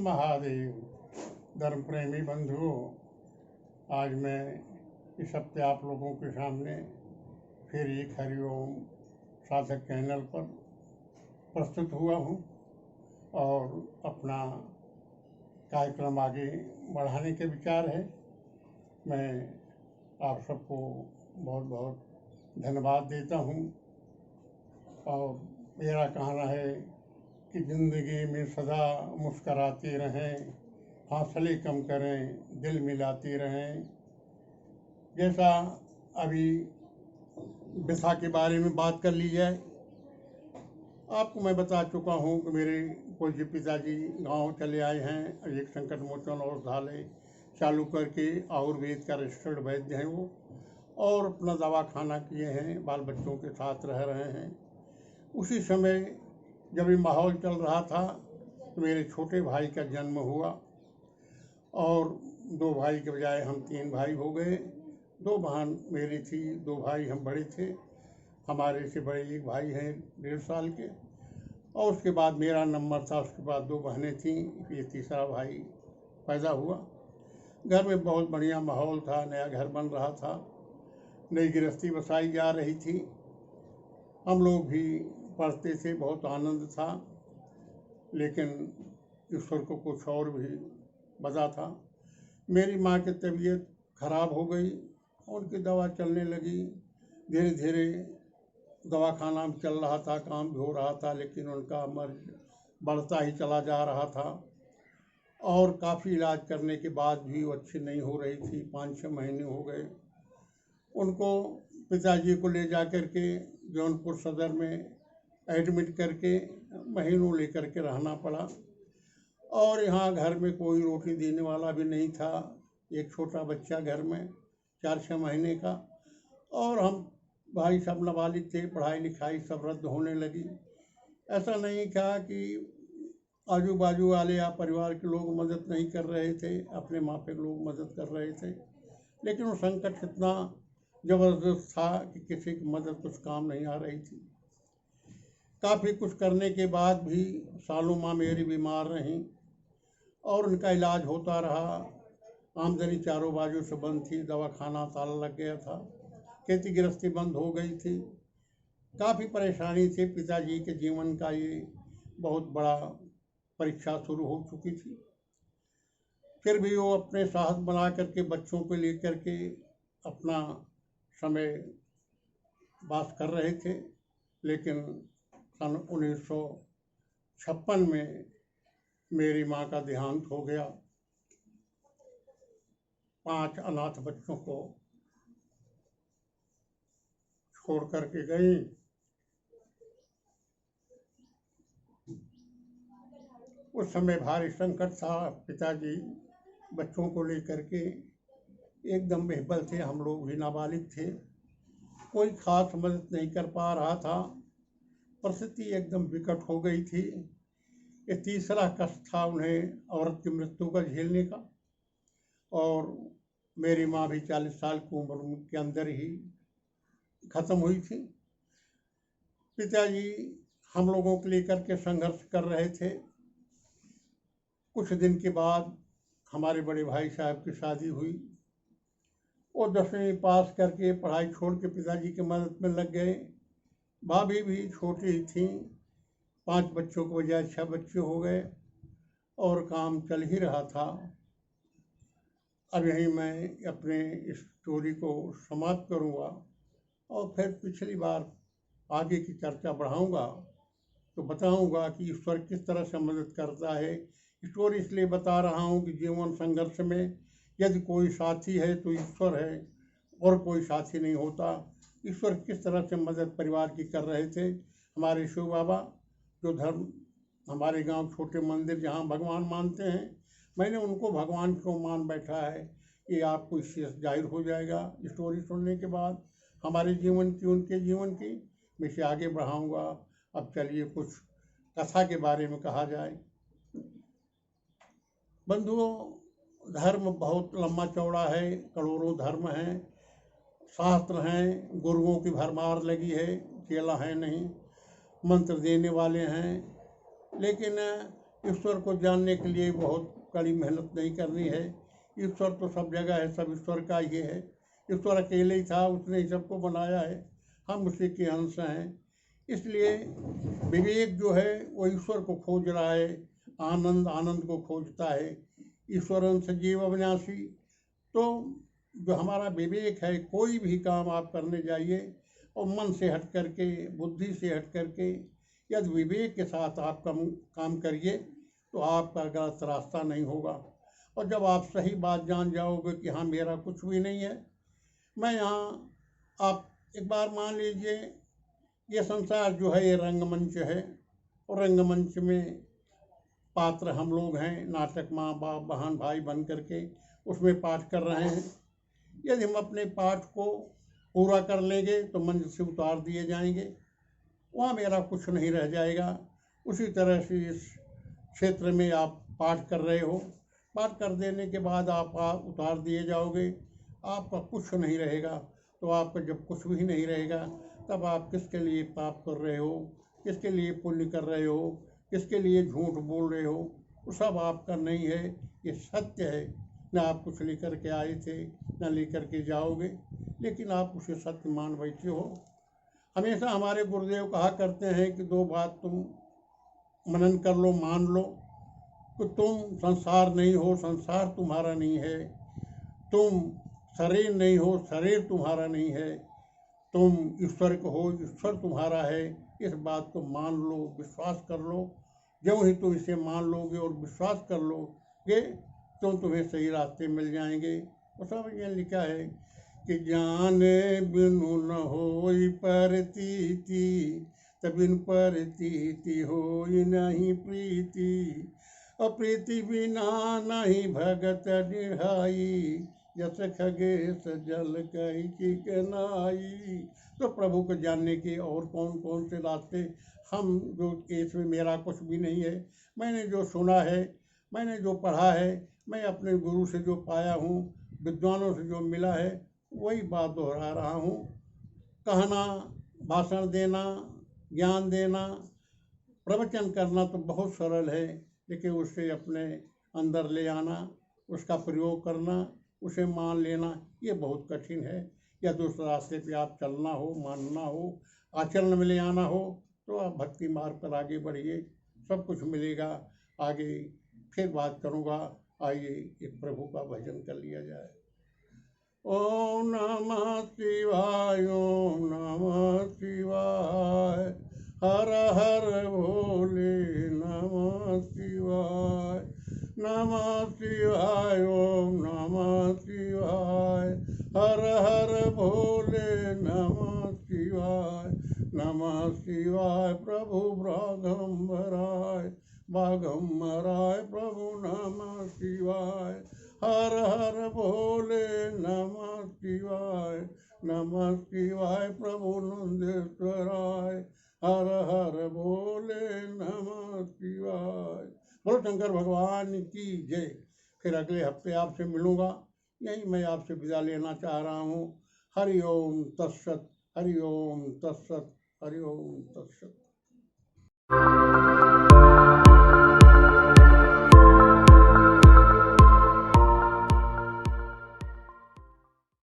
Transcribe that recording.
महादेव। धर्म प्रेमी बंधुओं, आज मैं इस हफ्ते आप लोगों के सामने फिर एक हरिओम साधक चैनल पर प्रस्तुत हुआ हूँ और अपना कार्यक्रम आगे बढ़ाने के विचार है। मैं आप सबको बहुत बहुत धन्यवाद देता हूँ और मेरा कहना है कि ज़िंदगी में सदा मुस्कराते रहें, हौसले कम करें, दिल मिलाते रहें। जैसा अभी व्यथा के बारे में बात कर ली जाए, आपको मैं बता चुका हूँ कि मेरे पूज्य पिताजी गांव चले आए हैं और एक संकट मोचन औषधालय चालू करके आयुर्वेद का रजिस्टर्ड वैद्य हैं वो, और अपना दवा खाना किए हैं, बाल बच्चों के साथ रह रहे हैं। उसी समय जब ये माहौल चल रहा था तो मेरे छोटे भाई का जन्म हुआ और 2 भाई के बजाय हम 3 भाई हो गए। 2 बहन मेरी थी, 2 भाई हम बड़े थे। हमारे से बड़े एक भाई हैं 1.5 साल के, और उसके बाद मेरा नंबर था। उसके बाद 2 बहनें थीं, ये तीसरा भाई पैदा हुआ। घर में बहुत बढ़िया माहौल था, नया घर बन रहा था, नई गृहस्थी बसाई जा रही थी। हम लोग भी पढ़ते थे, बहुत आनंद था, लेकिन ईश्वर को कुछ और भी बता था। मेरी माँ की तबीयत खराब हो गई, उनकी दवा चलने लगी। धीरे धीरे दवाखाना में चल रहा था, काम भी हो रहा था, लेकिन उनका मर्ज बढ़ता ही चला जा रहा था और काफ़ी इलाज करने के बाद भी वो अच्छी नहीं हो रही थी। 5-6 महीने हो गए। उनको पिताजी को ले जा कर के जौनपुर सदर में एडमिट करके महीनों लेकर के रहना पड़ा और यहाँ घर में कोई रोटी देने वाला भी नहीं था। एक छोटा बच्चा घर में 4-6 महीने का, और हम भाई सब नाबालिग थे, पढ़ाई लिखाई सब रद्द होने लगी। ऐसा नहीं था कि आजू बाजू वाले या परिवार के लोग मदद नहीं कर रहे थे, अपने मापे लोग मदद कर रहे थे, लेकिन वो संकट इतना ज़बरदस्त था कि किसी की मदद कुछ काम नहीं आ रही थी। काफ़ी कुछ करने के बाद भी सालों माँ मेरी बीमार रहीं और उनका इलाज होता रहा। आमदनी चारों बाजू से बंद थी, दवाखाना ताला लग गया था, खेती गृहस्थी बंद हो गई थी। काफ़ी परेशानी थी। पिताजी के जीवन का ये बहुत बड़ा परीक्षा शुरू हो चुकी थी। फिर भी वो अपने साहस बना करके बच्चों को लेकर के अपना समय पास कर रहे थे। लेकिन सन 1956 में मेरी माँ का देहांत हो गया। 5 अनाथ बच्चों को छोड़ करके गई। उस समय भारी संकट था। पिताजी बच्चों को लेकर के एकदम बेहबल थे, हम लोग भी नाबालिग थे, कोई खास मदद नहीं कर पा रहा था। परिस्थिति एकदम विकट हो गई थी। ये तीसरा कष्ट था उन्हें औरत की मृत्यु का झेलने का, और मेरी माँ भी 40 साल की उम्र के अंदर ही खत्म हुई थी। पिताजी हम लोगों को लेकर के संघर्ष कर रहे थे। कुछ दिन के बाद हमारे बड़े भाई साहब की शादी हुई। वो 10वीं पास करके पढ़ाई छोड़ के पिताजी की मदद में लग गए। भाभी भी छोटी ही थी, 5 बच्चों के बजाय 6 बच्चे हो गए और काम चल ही रहा था। अब यहीं मैं अपने इस स्टोरी को समाप्त करूँगा और फिर पिछली बार आगे की चर्चा बढ़ाऊँगा, तो बताऊँगा कि ईश्वर किस तरह से मदद करता है। स्टोरी इसलिए बता रहा हूँ कि जीवन संघर्ष में यदि कोई साथी है तो ईश्वर है, और कोई साथी नहीं होता। ईश्वर किस तरह से मदद परिवार की कर रहे थे। हमारे शिव बाबा जो धर्म हमारे गांव छोटे मंदिर जहां भगवान मानते हैं, मैंने उनको भगवान को मान बैठा है। ये आपको इससे जाहिर हो जाएगा स्टोरी सुनने के बाद, हमारे जीवन की उनके जीवन की। मैं इसे आगे बढ़ाऊँगा। अब चलिए कुछ कथा के बारे में कहा जाए। बंधुओं, धर्म बहुत लंबा चौड़ा है, करोड़ों धर्म हैं, शास्त्र हैं, गुरुओं की भरमार लगी है, चेला है नहीं, मंत्र देने वाले हैं, लेकिन ईश्वर को जानने के लिए बहुत कड़ी मेहनत नहीं करनी है। ईश्वर तो सब जगह है, सब ईश्वर का ही है। ईश्वर अकेले ही था, उसने ही सबको बनाया है, हम उसी के अंश हैं। इसलिए विवेक जो है वो ईश्वर को खोज रहा है, आनंद आनंद को खोजता है। ईश्वरन से जीव अविनाशी। तो जो हमारा विवेक है, कोई भी काम आप करने जाइए और मन से हट करके, बुद्धि से हट करके, यदि विवेक के साथ आप काम करिए तो आपका गलत रास्ता नहीं होगा। और जब आप सही बात जान जाओगे कि हाँ मेरा कुछ भी नहीं है, मैं यहाँ, आप एक बार मान लीजिए ये संसार जो है ये रंगमंच है, और रंगमंच में पात्र हम लोग हैं, नाटक माँ बाप बहन भाई बन करके उसमें पाठ कर रहे हैं। यदि हम अपने पाठ को पूरा कर लेंगे तो मंच से उतार दिए जाएंगे, वहाँ मेरा कुछ नहीं रह जाएगा। उसी तरह से इस क्षेत्र में आप पाठ कर रहे हो, पाठ कर देने के बाद आप उतार दिए जाओगे, आपका कुछ नहीं रहेगा। तो आपका जब कुछ भी नहीं रहेगा तब आप किसके लिए पाप कर रहे हो, किसके लिए पुण्य कर रहे हो, किसके लिए झूठ बोल रहे हो, वो सब आपका नहीं है, ये सत्य है। न आप कुछ लेकर के आए थे, न लेकर के जाओगे, लेकिन आप उसे सत्य मान बैठे हो। हमेशा हमारे गुरुदेव कहा करते हैं कि दो बात तुम मनन कर लो, मान लो कि तुम संसार नहीं हो, संसार तुम्हारा नहीं है। तुम शरीर नहीं हो, शरीर तुम्हारा नहीं है। तुम ईश्वर को हो, ईश्वर तुम्हारा है। इस बात को मान लो, विश्वास कर लो। जब ही तुम इसे मान लोगे और विश्वास कर लोगे तो तुम्हें सही रास्ते मिल जाएंगे। और सब ये लिखा है कि जाने बिनु न होई परतीति, तबिन परतीति होई नहीं प्रीति। अप्रीति बिना नहीं भगत निहाई, जस खगेश जल कही की कनाई। तो प्रभु को जानने के और कौन कौन से रास्ते, हम जो इसमें मेरा कुछ भी नहीं है, मैंने जो सुना है, मैंने जो पढ़ा है, मैं अपने गुरु से जो पाया हूँ, विद्वानों से जो मिला है, वही बात दोहरा रहा हूँ। कहना, भाषण देना, ज्ञान देना, प्रवचन करना तो बहुत सरल है, लेकिन उसे अपने अंदर ले आना, उसका प्रयोग करना, उसे मान लेना, ये बहुत कठिन है। या दूसरे रास्ते पे आप चलना हो, मानना हो, आचरण में ले आना हो, तो आप भक्ति मार्ग पर आगे बढ़िए, सब कुछ मिलेगा। आगे फिर बात करूँगा। आइए एक प्रभु का भजन कर लिया जाए। ओम नमः शिवाय, ओम नमः शिवाय, हर हर भोले नमः शिवाय। नमः शिवाय, ओम नमः शिवाय, हर हर भोले नमः शिवाय। नमः शिवाय प्रभु बाघम्बराय, बाघम्बराय प्रभु नमः शिवाय। हर हर भोले नमः शिवाय, नमः शिवाय प्रभु नंदेश्वराय। हर हर भोले नमः शिवाय। बोलो शंकर भगवान की जय। फिर अगले हफ्ते आपसे मिलूंगा, यही मैं आपसे विदा लेना चाह रहा हूँ। हरि ओम तत्सत, हरि ओम तत्सत, हरि ओम तत्सत।